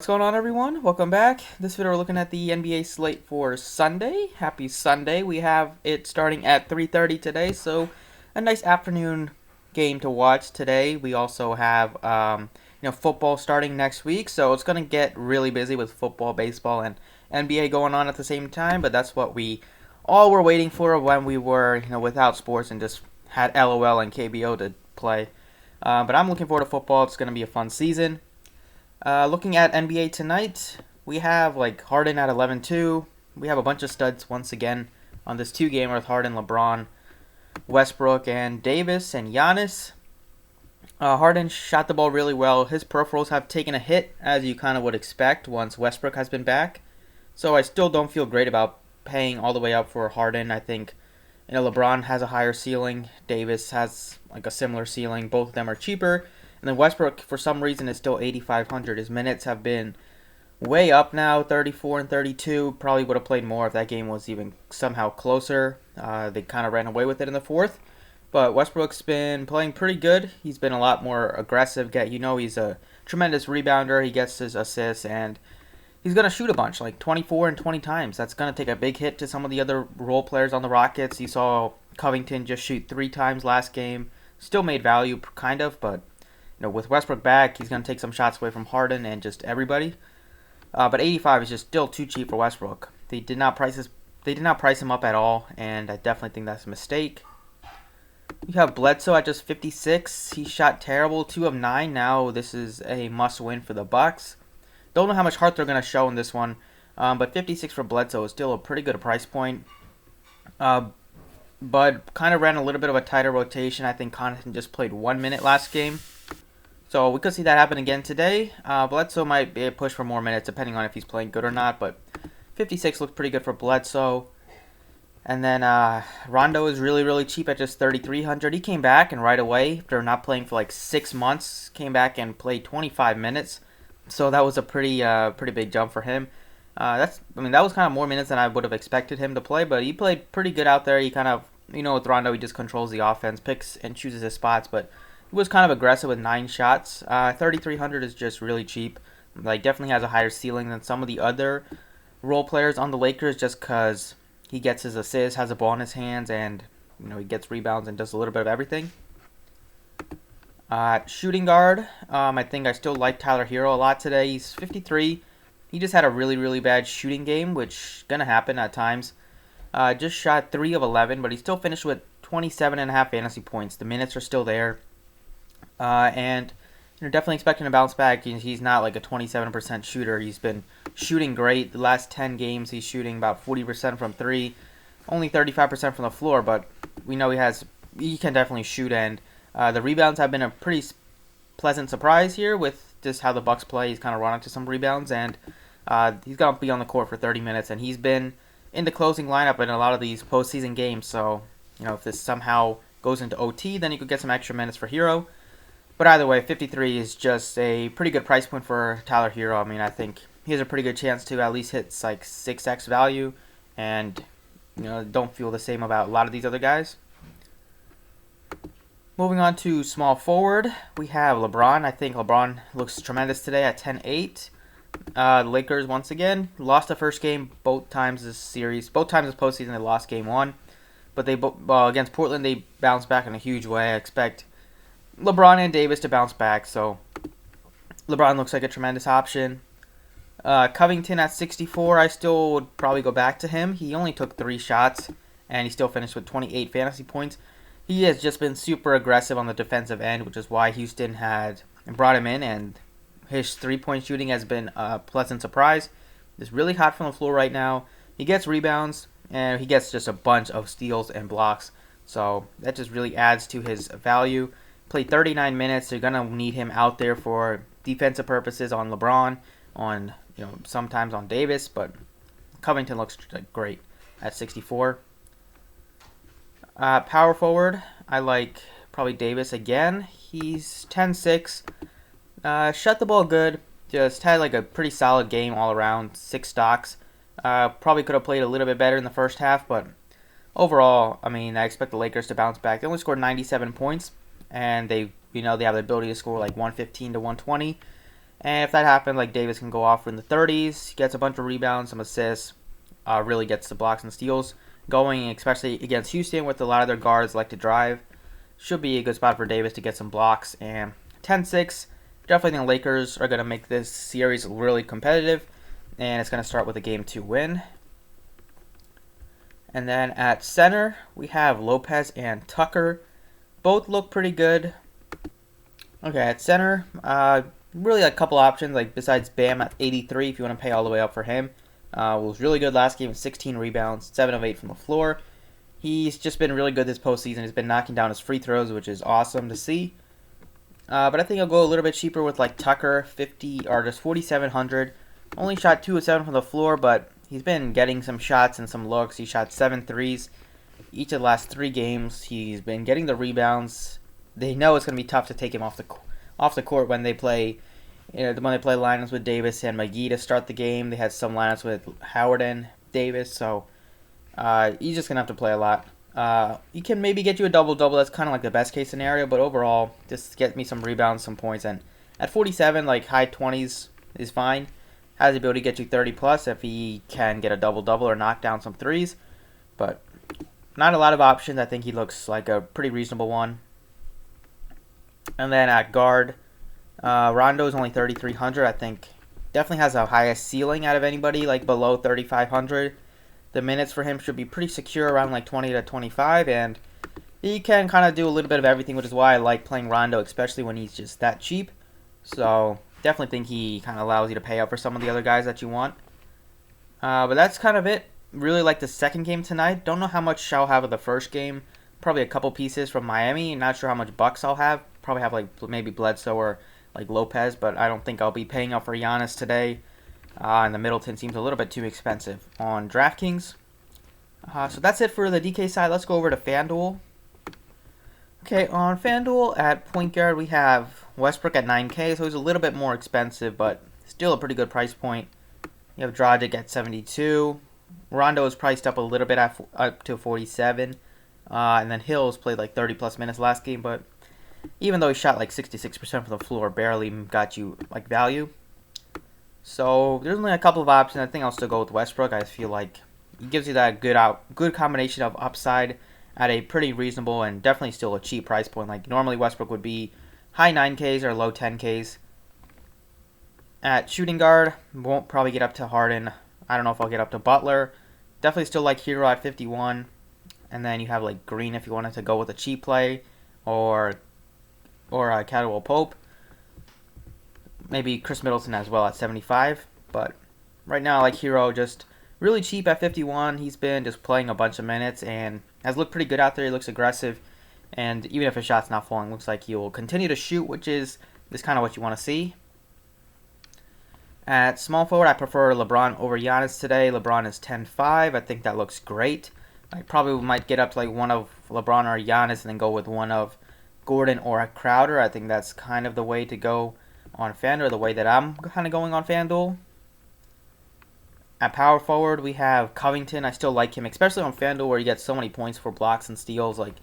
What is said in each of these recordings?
What's going on, everyone? Welcome back. This video we're looking at the NBA slate for Sunday. Happy Sunday. We have it starting at 3:30 today, so a nice afternoon game to watch today. We also have football starting next week, so it's going to get really busy with football, baseball, and NBA going on at the same time, but that's what we all were waiting for when we were, without sports and just had LOL and KBO to play. But I'm looking forward to football. It's going to be a fun season. Looking at NBA tonight, we have Harden at 11-2. We have a bunch of studs once again on this two-gamer with Harden, LeBron, Westbrook, and Davis and Giannis. Harden shot the ball really well. His peripherals have taken a hit, as you kind of would expect once Westbrook has been back. So I still don't feel great about paying all the way up for Harden. I think LeBron has a higher ceiling. Davis has a similar ceiling. Both of them are cheaper. And then Westbrook, for some reason, is still 8,500. His minutes have been way up now, 34 and 32. Probably would have played more if that game was even somehow closer. They kind of ran away with it in the fourth. But Westbrook's been playing pretty good. He's been a lot more aggressive. He's a tremendous rebounder. He gets his assists, and he's going to shoot a bunch, like 24 and 20 times. That's going to take a big hit to some of the other role players on the Rockets. You saw Covington just shoot 3 times last game. Still made value, kind of, but with Westbrook back, he's going to take some shots away from Harden and just everybody. But 85 is just still too cheap for Westbrook. They did not price him up at all, and I definitely think that's a mistake. You have Bledsoe at just 56. He shot terrible, 2 of 9. Now this is a must-win for the Bucks. Don't know how much heart they're going to show in this one, but 56 for Bledsoe is still a pretty good price point. Bud kind of ran a little bit of a tighter rotation. I think Connaughton just played 1 minute last game. So we could see that happen again today. Bledsoe might be a push for more minutes depending on if he's playing good or not. But 56 looks pretty good for Bledsoe. And then Rondo is really, really cheap at just 3,300. He came back and right away, after not playing for 6 months, came back and played 25 minutes. So that was a pretty big jump for him. That was kind of more minutes than I would have expected him to play. But he played pretty good out there. He kind of, with Rondo, he just controls the offense, picks and chooses his spots. But he was kind of aggressive with 9 shots. 3,300 is just really cheap. Definitely has a higher ceiling than some of the other role players on the Lakers just because he gets his assists, has a ball in his hands, and he gets rebounds and does a little bit of everything. Shooting guard, I think I still like Tyler Hero a lot today. He's 53. He just had a really, really bad shooting game, which is going to happen at times. Just shot 3 of 11, but he still finished with 27.5 fantasy points. The minutes are still there. And definitely expecting to bounce back. He's not like a 27% shooter. He's been shooting great. The last 10 games, he's shooting about 40% from 3, only 35% from the floor. But we know he can definitely shoot. And the rebounds have been a pretty pleasant surprise here with just how the Bucks play. He's kind of run into some rebounds, and he's gonna be on the court for 30 minutes. And he's been in the closing lineup in a lot of these postseason games. So if this somehow goes into OT, then you could get some extra minutes for Hero. But either way, 53 is just a pretty good price point for Tyler Hero. I think he has a pretty good chance to at least hit 6x value, and don't feel the same about a lot of these other guys. Moving on to small forward, we have LeBron. I think LeBron looks tremendous today at 10-8. The Lakers once again lost the first game both times this postseason. They lost game 1, but against Portland they bounced back in a huge way. I expect LeBron and Davis to bounce back, so LeBron looks like a tremendous option. Covington at 64, I still would probably go back to him. He only took 3 shots, and he still finished with 28 fantasy points. He has just been super aggressive on the defensive end, which is why Houston had brought him in, and his 3-point shooting has been a pleasant surprise. He's really hot from the floor right now. He gets rebounds, and he gets just a bunch of steals and blocks, so that just really adds to his value. Played 39 minutes. They're going to need him out there for defensive purposes on LeBron, on sometimes on Davis, but Covington looks great at 64. Power forward, I like probably Davis again. He's 10-6. Shut the ball good. Just had a pretty solid game all around. 6 stocks. Probably could have played a little bit better in the first half, but overall, I expect the Lakers to bounce back. They only scored 97 points. And they have the ability to score 115 to 120. And if that happens, like Davis can go off in the 30s, gets a bunch of rebounds, some assists, really gets the blocks and steals going, especially against Houston with a lot of their guards like to drive. Should be a good spot for Davis to get some blocks. And 10-6, definitely think the Lakers are going to make this series really competitive, and it's going to start with a Game 2 win. And then at center, we have Lopez and Tucker. Both look pretty good. Okay, at center, really a couple options, like besides Bam at 83, if you want to pay all the way up for him. Was really good last game, 16 rebounds, 7 of 8 from the floor. He's just been really good this postseason. He's been knocking down his free throws, which is awesome to see. But I think I'll go a little bit cheaper with like Tucker, 50 or just 4,700. Only shot 2 of 7 from the floor, but he's been getting some shots and some looks. He shot 7 threes each of the last 3 games. He's been getting the rebounds. They know it's going to be tough to take him off the court when they play. When they play lineups with Davis and McGee to start the game. They had some lineups with Howard and Davis, so he's just gonna have to play a lot. He can maybe get you a double-double. That's kind of like the best case scenario, but overall, just get me some rebounds, some points, and at 47, like high 20s is fine. Has the ability to get you 30 plus if he can get a double-double or knock down some threes, but not a lot of options. I think he looks like a pretty reasonable one. And then at guard, Rondo is only 3,300. I think definitely has the highest ceiling out of anybody, like below 3,500. The minutes for him should be pretty secure around like 20 to 25, and he can kind of do a little bit of everything, which is why I like playing Rondo, especially when he's just that cheap. So definitely think he kind of allows you to pay up for some of the other guys that you want. But that's kind of it. Really like the second game tonight. Don't know how much I'll have of the first game. Probably a couple pieces from Miami. Not sure how much Bucks I'll have. Probably have like maybe Bledsoe or like Lopez, but I don't think I'll be paying up for Giannis today. And the Middleton seems a little bit too expensive on DraftKings. So that's it for the DK side. Let's go over to FanDuel. Okay, on FanDuel at point guard we have Westbrook at 9K, so he's a little bit more expensive, but still a pretty good price point. You have Dragic at 72. Rondo is priced up a little bit up to 47. And then Hills played like 30 plus minutes last game, but even though he shot like 66% from the floor, barely got you like value. So there's only a couple of options. I think I'll still go with Westbrook. I feel like he gives you that good combination of upside at a pretty reasonable and definitely still a cheap price point. Like normally Westbrook would be high 9Ks or low 10Ks. At shooting guard, won't probably get up to Harden. I don't know if I'll get up to Butler. Definitely still like Hero at 51. And then you have like Green if you wanted to go with a cheap play, or Caldwell Pope. Maybe Chris Middleton as well at 75. But right now I like Hero just really cheap at 51. He's been just playing a bunch of minutes and has looked pretty good out there. He looks aggressive. And even if his shot's not falling, looks like he will continue to shoot, which is kind of what you want to see. At small forward, I prefer LeBron over Giannis today. LeBron is 10.5. I think that looks great. I probably might get up to like one of LeBron or Giannis and then go with one of Gordon or Crowder. I think that's kind of the way to go on FanDuel, the way that I'm kind of going on FanDuel. At power forward, we have Covington. I still like him, especially on FanDuel where you get so many points for blocks and steals, like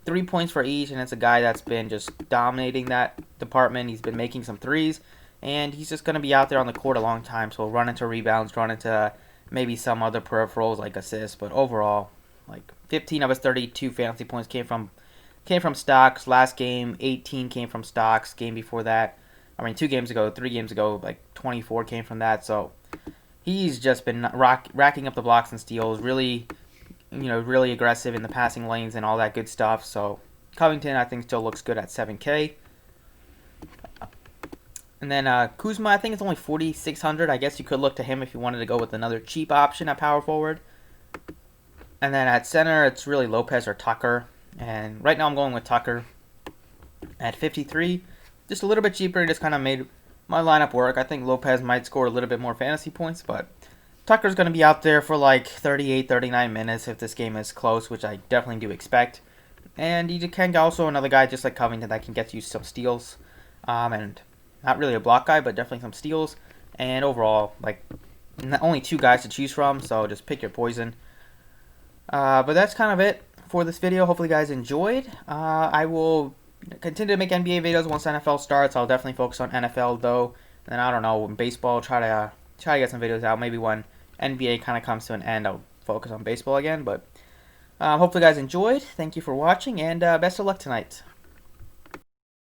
3 points for each, and it's a guy that's been just dominating that department. He's been making some threes, and he's just going to be out there on the court a long time, so he'll run into rebounds, run into maybe some other peripherals like assists, but overall, like 15 of his 32 fantasy points came from stocks. Last game, 18 came from stocks. Game before that, 3 games ago, like 24 came from that. So he's just been racking up the blocks and steals. Really, really aggressive in the passing lanes and all that good stuff. So Covington, I think, still looks good at 7K. And then Kuzma, I think it's only 4,600. I guess you could look to him if you wanted to go with another cheap option at power forward. And then at center, it's really Lopez or Tucker. And right now I'm going with Tucker at 53. Just a little bit cheaper. Just kind of made my lineup work. I think Lopez might score a little bit more fantasy points, but Tucker's going to be out there for like 38, 39 minutes if this game is close, which I definitely do expect. And you can also another guy just like Covington that can get you some steals. And not really a block guy, but definitely some steals. And overall, like only 2 guys to choose from, so just pick your poison. But that's kind of it for this video. Hopefully you guys enjoyed. I will continue to make NBA videos once NFL starts. I'll definitely focus on NFL though. And then I don't know, in baseball, try to get some videos out. Maybe when NBA kind of comes to an end, I'll focus on baseball again. But hopefully, you guys enjoyed. Thank you for watching, and best of luck tonight.